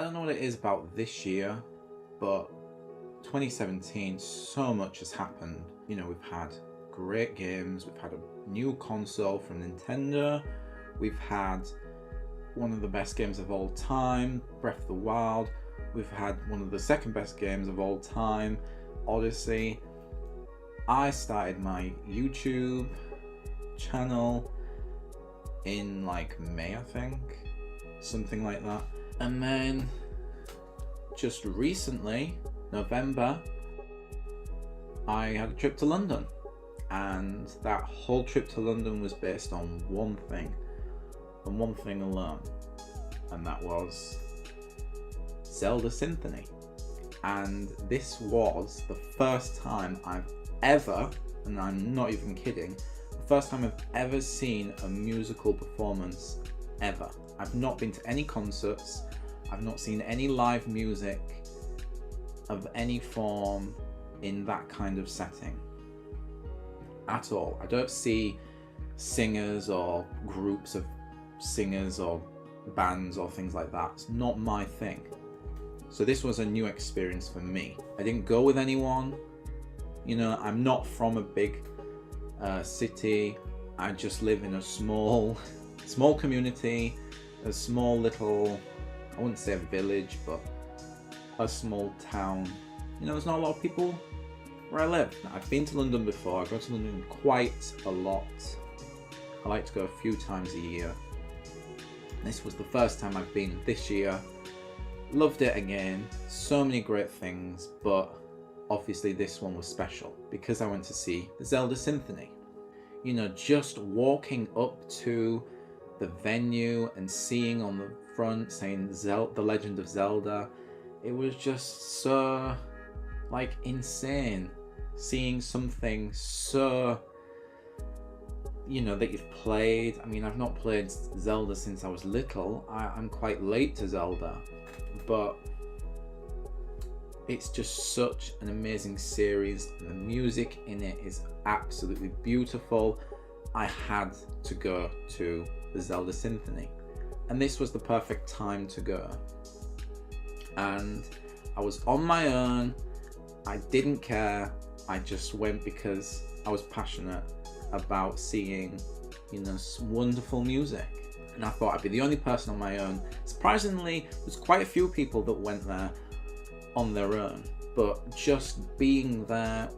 I don't know what it is about this year, but 2017, so much has happened. You know, we've had great games, we've had a new console from Nintendo, we've had one of the best games of all time, Breath of the Wild, we've had one of the second best games of all time, Odyssey. I started my YouTube channel in like May, I think, something like that. And then just recently, November, I had a trip to London, and that whole trip to London was based on one thing, and one thing alone, and that was Zelda Symphony. And this was the first time I've ever, and I'm not even kidding, the first time I've ever seen a musical performance ever. I've not been to any concerts, I've not seen any live music of any form in that kind of setting at all. I don't see singers or groups of singers or bands or things like that. It's not my thing. So this was a new experience for me. I didn't go with anyone. You know, I'm not from a big city. I just live in a small community, a small little, I wouldn't say a village, but a small town. You know, there's not a lot of people where I live. I've been to London before. I go to London quite a lot. I like to go a few times a year. This was the first time I've been this year. Loved it again. So many great things, but obviously this one was special because I went to see the Zelda Symphony. You know, just walking up to the venue and seeing on the front saying The Legend of Zelda, it was just so like insane seeing something so, you know, that you've played. I mean, I've not played Zelda since I was little. I'm quite late to Zelda, but it's just such an amazing series, and the music in it is absolutely beautiful. I had to go to the Zelda Symphony, and this was the perfect time to go. And I was on my own. I didn't care. I just went because I was passionate about seeing, you know, wonderful music. And I thought I'd be the only person on my own. Surprisingly, there's quite a few people that went there on their own, but just being there,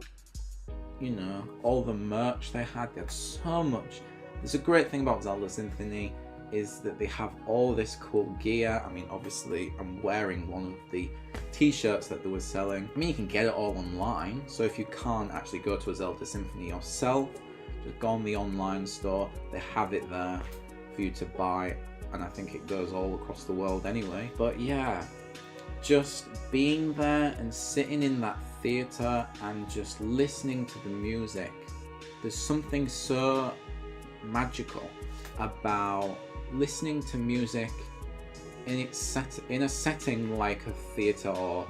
you know, all the merch they had so much. There's a great thing about Zelda Symphony is that they have all this cool gear. I mean, obviously I'm wearing one of the t-shirts that they were selling. I mean, you can get it all online, so if you can't actually go to a Zelda Symphony yourself, just go on the online store. They have it there for you to buy, and I think it goes all across the world anyway. But yeah, just being there and sitting in that theatre and just listening to the music, there's something so magical about listening to music in a setting like a theatre or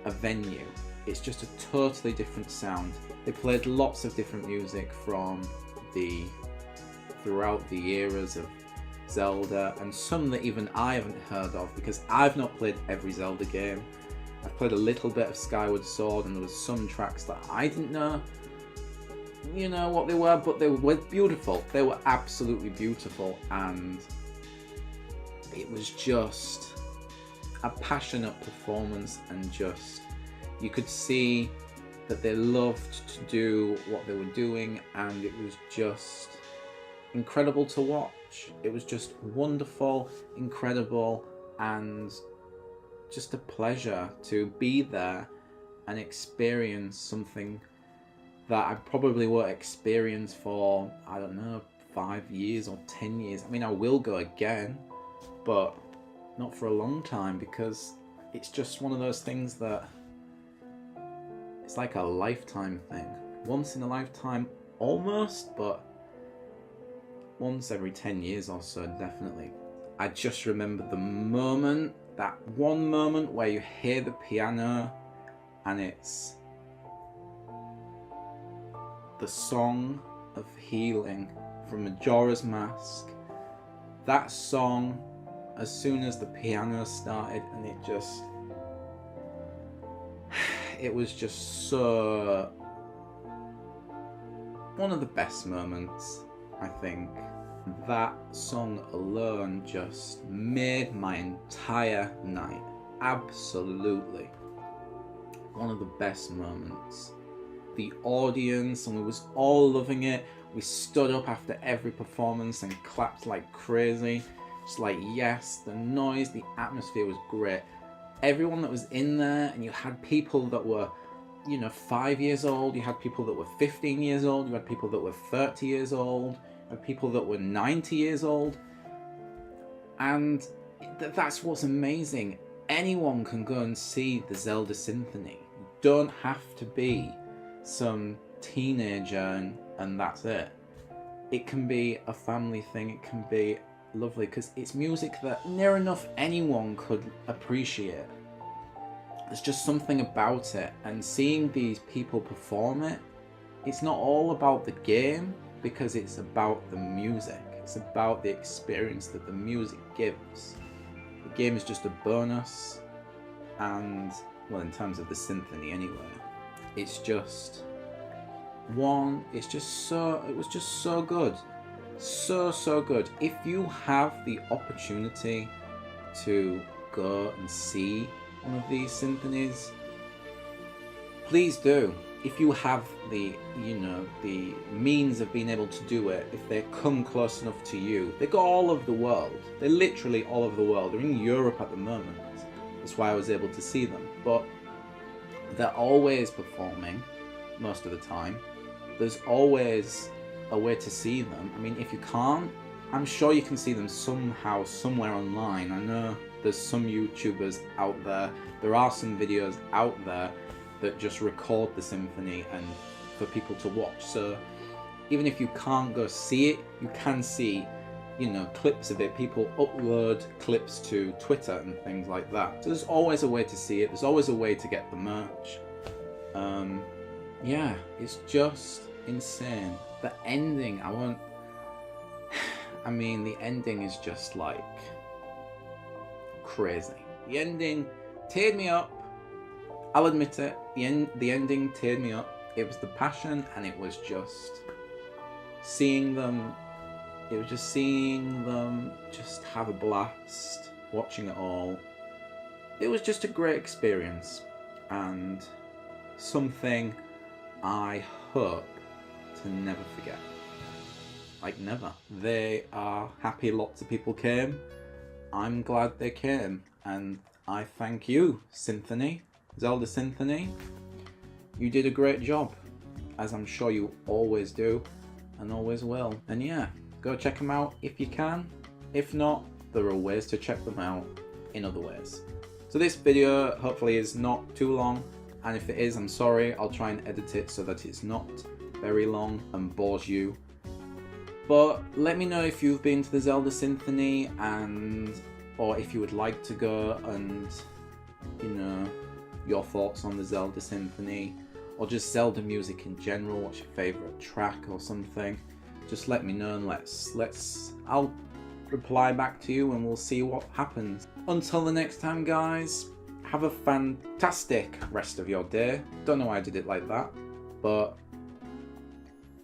a venue. It's just a totally different sound. They played lots of different music from throughout the eras of Zelda, and some that even I haven't heard of because I've not played every Zelda game. I've played a little bit of Skyward Sword, and there was some tracks that I didn't know, you know, what they were, but they were beautiful. They were absolutely beautiful, and it was just a passionate performance, and just, you could see that they loved to do what they were doing, and it was just incredible to watch. It was just wonderful, incredible, and just a pleasure to be there and experience something that I probably won't experience for, I don't know, 5 years or 10 years. I mean, I will go again, but not for a long time, because it's just one of those things that it's like a lifetime thing. Once in a lifetime almost, but once every 10 years or so, definitely. I just remember the moment, that one moment where you hear the piano and it's the song of healing from Majora's Mask. That song as soon as the piano started, and it was just so, one of the best moments, I think. That song alone just made my entire night. Absolutely. One of the best moments. The audience, and we was all loving it. We stood up after every performance and clapped like crazy. Just like, yes, the noise, the atmosphere was great. Everyone that was in there, and you had people that were, 5 years old, you had people that were 15 years old, you had people that were 30 years old, you had people that were 90 years old. And that's what's amazing. Anyone can go and see the Zelda Symphony. You don't have to be some teenager and that's it. It can be a family thing, it can be lovely, because it's music that near enough anyone could appreciate. There's just something about it, and seeing these people perform it, it's not all about the game, because it's about the music. It's about the experience that the music gives. The game is just a bonus, and, well, in terms of the symphony anyway, it was just so good. So good. If you have the opportunity to go and see one of these symphonies, please do. If you have the means of being able to do it, if they come close enough to you, they go all over the world. They're literally all over the world. They're in Europe at the moment. That's why I was able to see them. But they're always performing, most of the time. There's always a way to see them. I mean, if you can't, I'm sure you can see them somehow, somewhere online. I know there's some YouTubers out there. There are some videos out there that just record the symphony and for people to watch. So even if you can't go see it, you can see, clips of it. People upload clips to Twitter and things like that. So there's always a way to see it. There's always a way to get the merch. Yeah, it's just insane. The ending, the ending is just like crazy. The ending teared me up. I'll admit it. The ending teared me up. It was the passion, and it was just seeing them. It was just seeing them just have a blast, watching it all. It was just a great experience, and something I hope to never forget. Like, never. They are happy lots of people came. I'm glad they came, and I thank you, Symphony, Zelda Symphony. You did a great job, as I'm sure you always do and always will. And yeah, go check them out if you can. If not, there are ways to check them out in other ways. So this video hopefully is not too long, and if it is, I'm sorry. I'll try and edit it so that it's not very long and bores you. But let me know if you've been to the Zelda Symphony, or if you would like to go, and your thoughts on the Zelda Symphony, or just Zelda music in general. What's your favourite track or something? Just let me know, and I'll reply back to you, and we'll see what happens. Until the next time, guys, have a fantastic rest of your day. Don't know why I did it like that, but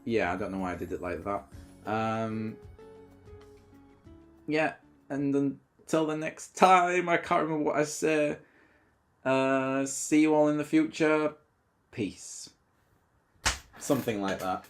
yeah, I don't know why I did it like that. Yeah, and until the next time, I can't remember what I say. See you all in the future. Peace. Something like that.